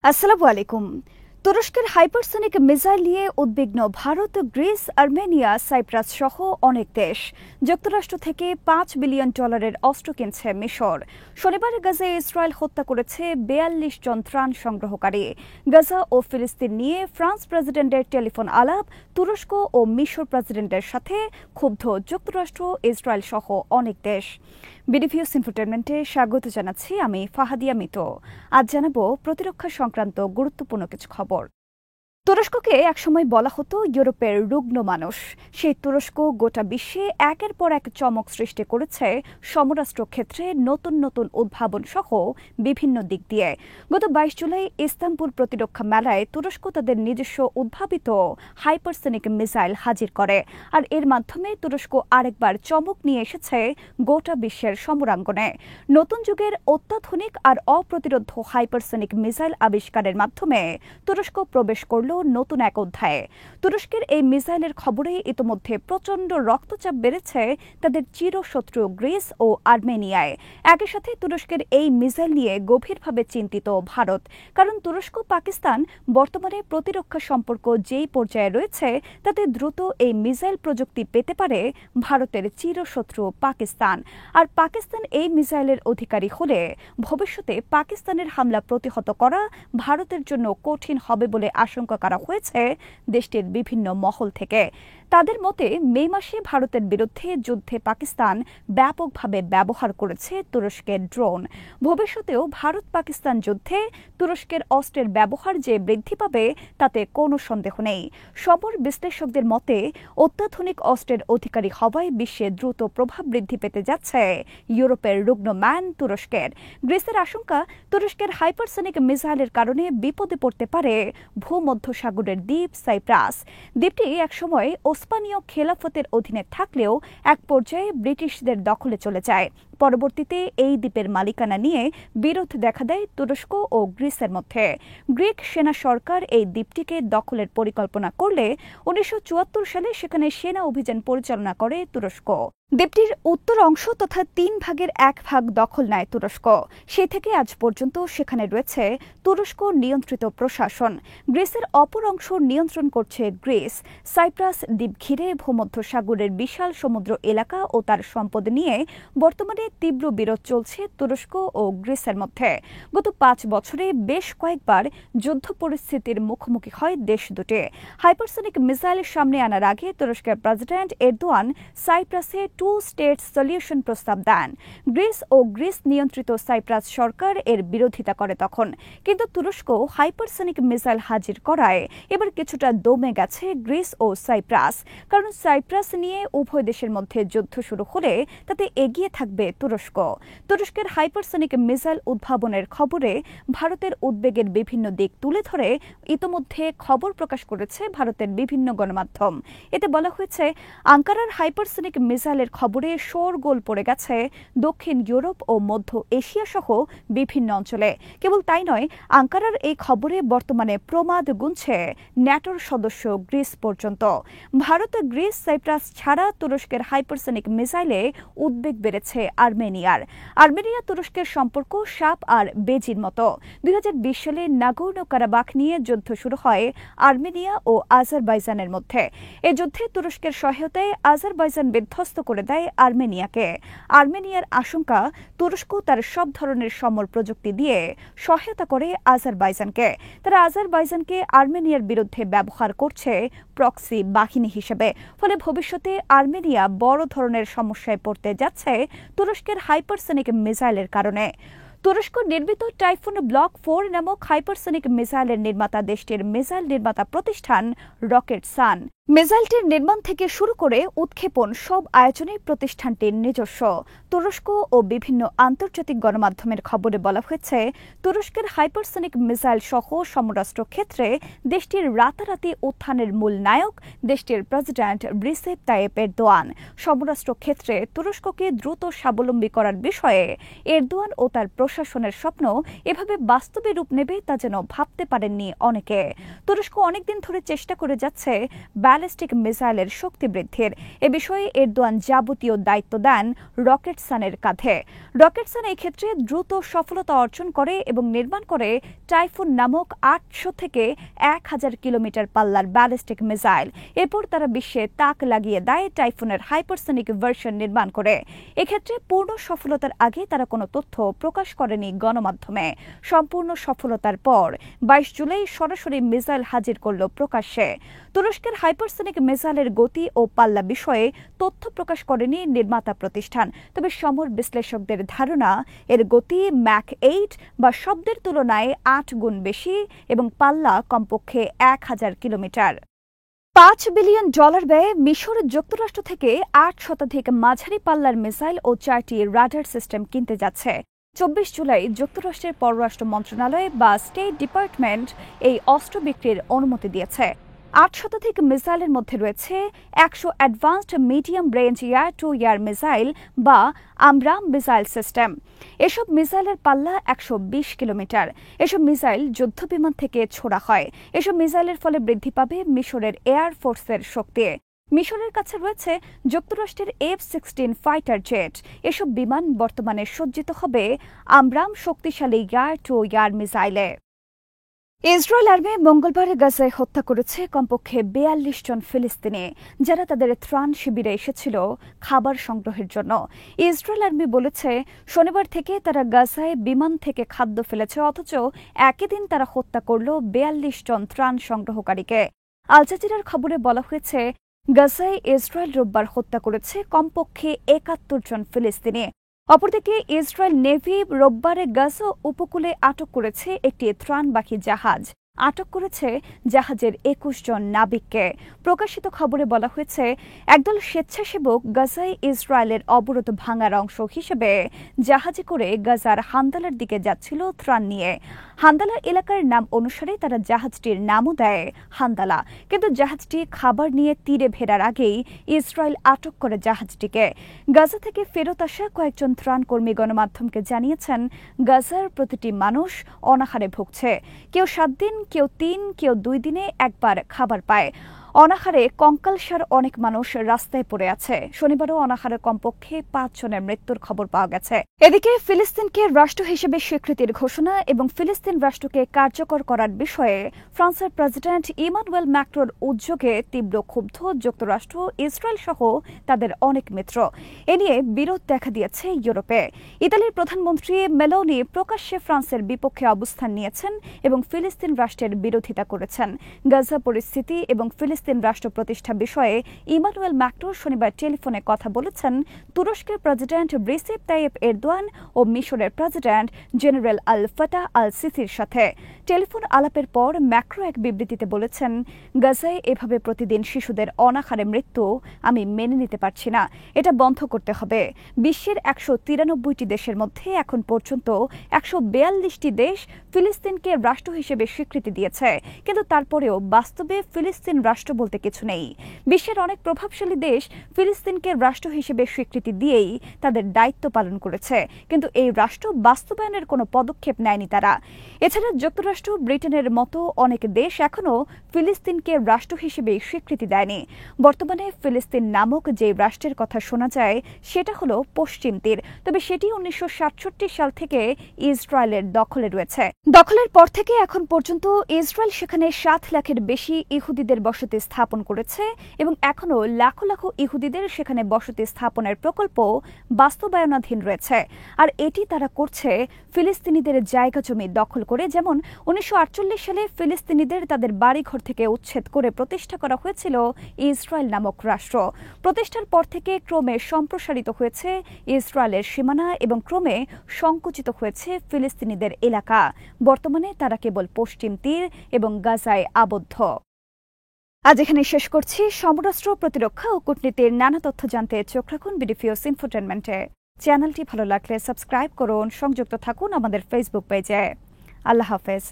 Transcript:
আসসালামু আলাইকুম। তুরস্কের হাইপারসনিক মিসাইল নিয়ে উদ্বিগ্ন ভারত, গ্রিস, আর্মেনিয়া, সাইপ্রাস সহ অনেক দেশ। যুক্তরাষ্ট্র থেকে $5 বিলিয়ন অস্ত্র কিনছে মিশর। শনিবার গাজায় ইসরায়েল হত্যা করেছে 42 জন ত্রাণ সংগ্রহকারী। গাজা ও ফিলিস্তিন নিয়ে ফ্রান্স প্রেসিডেন্টের টেলিফোন আলাপ, তুরস্ক ও মিশর প্রেসিডেন্টের সাথে ক্ষুব্ধ যুক্তরাষ্ট্র, ইসরায়েল সহ অনেক দেশ। বিডিভিউস ইনফোটেনমেন্টে স্বাগত জানাচ্ছি আমি ফাহাদিয়া মিতো। আজ জানাবো প্রতিরক্ষা সংক্রান্ত গুরুত্বপূর্ণ কিছু খবর। তুরস্ককে একসময় বলা হতো ইউরোপের রুগ্ন মানুষ। সেই তুরস্ক গোটা বিশ্বে একের পর এক চমক সৃষ্টি করেছে সমরাস্ত্র ক্ষেত্রে নতুন নতুন উদ্ভাবন সহ বিভিন্ন দিক দিয়ে। গত 22 জুলাই ইস্তাম্বুল প্রতিরক্ষা মেলায় তুরস্ক তাদের নিজস্ব উদ্ভাবিত হাইপারসনিক মিসাইল হাজির করে, আর এর মাধ্যমে তুরস্ক আরেকবার চমক নিয়ে এসেছে গোটা বিশ্বের সমরাঙ্গনে। নতুন যুগের অত্যাধুনিক আর অপ্রতিরোধ্য হাইপারসনিক মিসাইল আবিষ্কারের মাধ্যমে তুরস্ক প্রবেশ করল নতুন এক অধ্যায়ে। তুরস্কের এই মিসাইলের খবরে ইতোমধ্যে প্রচণ্ড রক্তচাপ বেড়েছে তাদের চিরশত্রু গ্রিস ও আর্মেনিয়ায়। একই সাথে তুরস্কের এই মিসাইল নিয়ে গভীরভাবে চিন্তিত ভারত, কারণ তুরস্ক পাকিস্তান বর্তমানে প্রতিরক্ষা সম্পর্ক যেই পর্যায়ে রয়েছে তাতে দ্রুত এই মিসাইল প্রযুক্তি পেতে পারে ভারতের চিরশত্রু পাকিস্তান। আর পাকিস্তান এই মিসাইলের অধিকারী হলে ভবিষ্যতে পাকিস্তানের হামলা প্রতিহত করা ভারতের জন্য কঠিন হবে বলে আশঙ্কা করা হয়েছে দেশটির বিভিন্ন মহল থেকে। তাদের মতে মে মাসে ভারতের বিরুদ্ধে যুদ্ধে পাকিস্তান ব্যাপকভাবে ব্যবহার করেছে তুরস্কের ড্রোন। ভবিষ্যতেও ভারত পাকিস্তান যুদ্ধে তুরস্কের অস্ত্রের ব্যবহার যে বৃদ্ধি পাবে তাতে কোনো সন্দেহ নেই। সমর বিশ্লেষকদের মতে অত্যাধুনিক অস্ত্রের অধিকারী হওয়ায় বিশ্বে দ্রুত প্রভাব বৃদ্ধি পেতে যাচ্ছে ইউরোপের রুগ্ন ম্যান তুরস্কের। গ্রিসের আশঙ্কা, তুরস্কের হাইপারসনিক মিসাইলের কারণে বিপদে পড়তে পারে ভূমধ্যসাগরের দ্বীপ সাইপ্রাস। দ্বীপটি একসময় ওসমানীয় খেলাফতের অধীনে থাকলেও এক পর্যায়ে ব্রিটিশদের দখলে চলে যায়। পরবর্তীতে এই দ্বীপের মালিকানা নিয়ে বিরোধ দেখা দেয় তুরস্ক ও গ্রিসের মধ্যে। গ্রিক সেনা সরকার এই দ্বীপটিকে দখলের পরিকল্পনা করলে 1974 সালে সেখানে সেনা অভিযান পরিচালনা করে তুরস্ক। দ্বীপটির উত্তর অংশ তথা 3 ভাগের 1 ভাগ দখল নেয় তুরস্ক। সেই থেকে আজ পর্যন্ত সেখানে রয়েছে তুরস্ক নিয়ন্ত্রিত প্রশাসন। গ্রিসের অপর অংশ নিয়ন্ত্রণ করছে গ্রিস। সাইপ্রাস দ্বীপ ঘিরে ভূমধ্যসাগরের বিশাল সমুদ্র এলাকা ও তার সম্পদ নিয়ে বর্তমানে তীব্র বিরোধ চলছে তুরস্ক ও গ্রিসের মধ্যে। গত 5 বছরে বেশ কয়েকবার যুদ্ধ পরিস্থিতির মুখোমুখি হয় দেশ দুটি। হাইপারসনিক মিসাইল সামনে আনার আগে তুরস্কের প্রেসিডেন্ট এরদোয়ান সাইপ্রাসে 2 স্টেট সলিউশন প্রস্তাব দেন। গ্রিস ও গ্রিস নিয়ন্ত্রিত সাইপ্রাস সরকার এর বিরোধিতা করে তখন, কিন্তু তুরস্ক হাইপারসনিক মিসাইল হাজির করায় এবার কিছুটা দমে গেছে গ্রিস ও সাইপ্রাস, কারণ সাইপ্রাস নিয়ে উভয় দেশের মধ্যে যুদ্ধ শুরু হলে তাতে এগিয়ে থাকবে তুরস্ক। তুরস্কের হাইপারসনিক মিসাইল উদ্ভাবনের খবরে ভারতের উদ্বেগের বিভিন্ন দিক তুলে ধরে ইতোমধ্যে খবর প্রকাশ করেছে ভারতের বিভিন্ন গণমাধ্যম। এতে বলা হয়েছে, আঙ্কারার হাইপারসনিক মিসাইলের খবরে শোরগোল পড়ে গেছে দক্ষিণ ইউরোপ ও মধ্য এশিয়া সহ বিভিন্ন অঞ্চলে। কেবল তাই নয়, আঙ্কারার এই খবরে বর্তমানে প্রমাদ গুনছে ন্যাটোর সদস্য গ্রিস পর্যন্ত। ভারত, গ্রিস, সাইপ্রাস ছাড়া তুরস্কের হাইপারসনিক মিসাইলে উদ্বেগ বেড়েছে আর্মেনিয়ার। আর্মেনিয়া তুরস্কের সম্পর্ক সাপ আর বেজির মতো। 2020 সালে নাগোর্নো কারাবাখ নিয়ে যুদ্ধ শুরু হয় আর্মেনিয়া ও আজারবাইজানের মধ্যে। এই যুদ্ধে তুরস্কের সহায়তায় আজারবাইজান বিধ্বস্ত করে দেয় আর্মেনিয়াকে। আর্মেনিয়ার আশঙ্কা, তুরস্ক তার সব ধরনের সমর প্রযুক্তি দিয়ে সহায়তা করে আজারবাইজানকে। তারা আজারবাইজানকে আর্মেনিয়ার বিরুদ্ধে ব্যবহার করছে প্রক্সি বাহিনী হিসেবে। ফলে ভবিষ্যতে আর্মেনিয়া বড় ধরনের সমস্যায় পড়তে যাচ্ছে তুরস্কের হাইপারসনিক মিসাইলের কারণে। তুরস্ক নির্মিত টাইফুন ব্লক 4 নামক হাইপারসনিক মিসাইলের নির্মাতা দেশটির মিসাইল নির্মাতা প্রতিষ্ঠান রকেট সান। মিসাইলটির নির্মাণ থেকে শুরু করে উৎক্ষেপণ সব আয়োজনে প্রতিষ্ঠানটির নিজস্ব। তুরস্ক ও বিভিন্ন আন্তর্জাতিক গণমাধ্যমের খবরে বলা হয়েছে, তুরস্কের হাইপারসনিক মিসাইল সহ সমরাস্ত্র ক্ষেত্রে দেশটির রাতারাতি উত্থানের মূল নায়ক দেশটির প্রেসিডেন্ট রিসেপ তাইয়েপ এরদোয়ান। সমরাস্ত্র ক্ষেত্রে তুরস্ককে দ্রুত স্বাবলম্বী করার বিষয়ে এরদোয়ান ও তার প্রশাসনের স্বপ্ন এভাবে বাস্তবে রূপ নেবে তা যেন ভাবতে পারেননি অনেকে। তুরস্ক অনেকদিন ধরে চেষ্টা করে যাচ্ছে ব্যালিস্টিক মিসাইলের শক্তি বৃদ্ধির। এ বিষয়ে এরদোয়ান যাবতীয় দায়িত্ব দেন রকেটসানের কাঁধে। রকেটসান এই ক্ষেত্রে দ্রুত সফলতা অর্জন করে এবং নির্মাণ করে টাইফুন নামক 800 থেকে 1000 কিলোমিটার পাল্লার ব্যালিস্টিক মিসাইল। এরপর তারা বিশ্বে তাক লাগিয়ে দেয় টাইফুনের হাইপারসনিক ভার্সন নির্মাণ করে। এক্ষেত্রে পূর্ণ সফলতার আগে তারা কোনো তথ্য প্রকাশ করেনি গণমাধ্যমে। সম্পূর্ণ সফলতার পর 22 জুলাই সরাসরি মিসাইল হাজির করল প্রকাশ্যে। তুরস্কের হাইপারসনিক মিসাইলের গতি ও পাল্লা বিষয়ে তথ্য প্রকাশ করেনি নির্মাতা প্রতিষ্ঠান। তবে সমর বিশ্লেষকদের ধারণা এর গতি ম্যাক 8 বা শব্দের তুলনায় 8 গুণ বেশি এবং পাল্লা কমপক্ষে 1000 কিলোমিটার। $5 বিলিয়ন ব্যয়ে মিশর যুক্তরাষ্ট্র থেকে 8 শতাধিক মাঝারি পাল্লার মিসাইল ও 4টি রাডার সিস্টেম কিনতে যাচ্ছে। 24 জুলাই যুক্তরাষ্ট্রের পররাষ্ট্র মন্ত্রণালয় বা স্টেট ডিপার্টমেন্ট এই অস্ত্র বিক্রির অনুমতি দিয়েছে। 8 শতাধিক মিসাইলের মধ্যে রয়েছে 100 advanced medium range air to air missile বা আমরাম মিসাইল সিস্টেম। এসব মিসাইলের পাল্লা 120 কিলোমিটার। এসব মিসাইল যুদ্ধবিমান থেকে ছোড়া হয়। এসব মিসাইলের ফলে বৃদ্ধি পাবে মিশরের এয়ার ফোর্সের শক্তি। মিশরের কাছে রয়েছে যুক্তরাষ্ট্রের F-16 ফাইটার জেট। এসব বিমান বর্তমানে সজ্জিত হবে আমরাম শক্তিশালী এয়ার টু এয়ার মিসাইলে। ইসরায়েল আর্মি মঙ্গলবার গাজায় হত্যা করেছে কমপক্ষে 42 জন ফিলিস্তিনি, যারা তাদের ত্রাণ শিবিরে এসেছিল খাবার সংগ্রহের জন্য। ইসরায়েল আর্মি বলেছে শনিবার থেকে তারা গাজায় বিমান থেকে খাদ্য ফেলেছে, অথচ একই দিন তারা হত্যা করল 42 জন ত্রাণ সংগ্রহকারীকে। আল জাজিরার খবরে বলা হয়েছে গাজায় ইসরায়েল রোববার হত্যা করেছে কমপক্ষে 71 জন ফিলিস্তিনি। অপরদিকে ইসরায়েল নেভি রোববারে গাজা উপকূলে আটক করেছে একটি ত্রাণবাহী জাহাজ। আটক করেছে জাহাজের 21 জন নাবিককে। প্রকাশিত খবরে বলা হয়েছে একদল স্বেচ্ছাসেবক গাজায় ইসরায়েলের অবরোধ ভাঙার অংশ হিসেবে জাহাজে করে গাজার হান্দালার দিকে যাচ্ছিল ত্রাণ নিয়ে। হান্দালা এলাকার নাম অনুসারে তারা জাহাজটির নামও দেয় হান্দালা, কিন্তু জাহাজটি খাবার নিয়ে তীরে ফেরার আগেই ইসরায়েল আটক করে জাহাজটিকে। গাজা থেকে ফেরত আসা কয়েকজন ত্রাণকর্মী গণমাধ্যমকে জানিয়েছেন গাজার প্রতিটি মানুষ অনাহারে ভুগছে। কেউ 7 দিন, কেউ 3, কেউ 2 দিনে একবার খাবার পায়। অনাহারে কঙ্কালসার অনেক মানুষ রাস্তায় পড়ে আছে। শনিবারও অনাহারে কমপক্ষে 5 জনের মৃত্যুর খবর পাওয়া গেছে। এদিকে ফিলিস্তিনকে রাষ্ট্র হিসেবে স্বীকৃতির ঘোষণা এবং ফিলিস্তিন রাষ্ট্রকে কার্যকর করার বিষয়ে ফ্রান্সের প্রেসিডেন্ট ইমানুয়েল ম্যাক্রোর উদ্যোগে তীব্র ক্ষুব্ধ যুক্তরাষ্ট্র, ইসরায়েল সহ তাদের অনেক মিত্র। এ নিয়ে বিরোধ দেখা দিয়েছে ইউরোপে। ইতালির প্রধানমন্ত্রী মেলোনি প্রকাশ্যে ফ্রান্সের বিপক্ষে অবস্থান নিয়েছেন এবং ফিলিস্তিন রাষ্ট্রের বিরোধিতা করেছেন। গাজা পরিস্থিতি এবং ফিলিস্তিন রাষ্ট্র প্রতিষ্ঠা বিষয়ে ইমানুয়েল ম্যাক্রো শনিবার টেলিফোনে কথা বলেছেন তুরস্কের প্রেসিডেন্ট রিসেপ তাইয়েপ এরদোয়ান ও মিশরের প্রেসিডেন্ট জেনারেল আল ফাতাহ আল সিসির সাথে। টেলিফোন আলাপের পর ম্যাক্রো এক বিবৃতিতে বলেছেন, গাজায় এভাবে প্রতিদিন শিশুদের অনাহারে মৃত্যু আমি মেনে নিতে পারছি না। এটা বন্ধ করতে হবে। বিশ্বের 193টি দেশের মধ্যে এখন পর্যন্ত 142টি দেশ ফিলিস্তিনকে রাষ্ট্র হিসেবে স্বীকৃতি দিয়েছে, কিন্তু তারপরেও বাস্তবে ফিলিস্তিন রাষ্ট্র বলতে কিছু নেই। বিশ্বের অনেক প্রভাবশালী দেশ ফিলিস্তিনকে রাষ্ট্র হিসেবে স্বীকৃতি দিয়েই তাদের দায়িত্ব পালন করেছে, কিন্তু এই রাষ্ট্র বাস্তবায়নের কোনো পদক্ষেপ নেয়নি তারা। এছাড়া যুক্তরাষ্ট্র, ব্রিটেনের মতো অনেক দেশ এখনও ফিলিস্তিনকে রাষ্ট্র হিসেবে স্বীকৃতি দেয়নি। বর্তমানে ফিলিস্তিন নামক যে রাষ্ট্রের কথা শোনা যায় সেটা হলো পশ্চিম তীর, তবে সেটি 1967 সাল থেকে ইসরায়েলের দখলে রয়েছে। দখলের পর থেকে এখন পর্যন্ত ইসরায়েল সেখানে 7 লাখের বেশি ইহুদিদের বসতি স্থাপন করেছে এবং এখনও লাখো লাখো ইহুদিদের সেখানে বসতি স্থাপনের প্রকল্প বাস্তবায়নাধীন রয়েছে। আর এটি তারা করছে ফিলিস্তিনিদের জায়গা জমি দখল করে। যেমন 1948 সালে ফিলিস্তিনিদের তাদের বাড়িঘর থেকে উচ্ছেদ করে প্রতিষ্ঠা করা হয়েছিল ইসরায়েল নামক রাষ্ট্র। প্রতিষ্ঠার পর থেকে ক্রমে সম্প্রসারিত হয়েছে ইসরায়েলের সীমানা এবং ক্রমে সংকুচিত হয়েছে ফিলিস্তিনিদের এলাকা। বর্তমানে তারা কেবল পশ্চিম তীর এবং গাজায় আবদ্ধ। আজ এখানে শেষ করছি। সমরাস্ত্র, প্রতিরক্ষা ও কূটনীতির নানা তথ্য জানতে চোখ রাখুন বিডিফিউজ ইনফোটেনমেন্টে। চ্যানেলটি ভালো লাগলে সাবস্ক্রাইব করুন, সংযুক্ত থাকুন আমাদের ফেসবুক পেজে। আল্লাহ হাফেজ।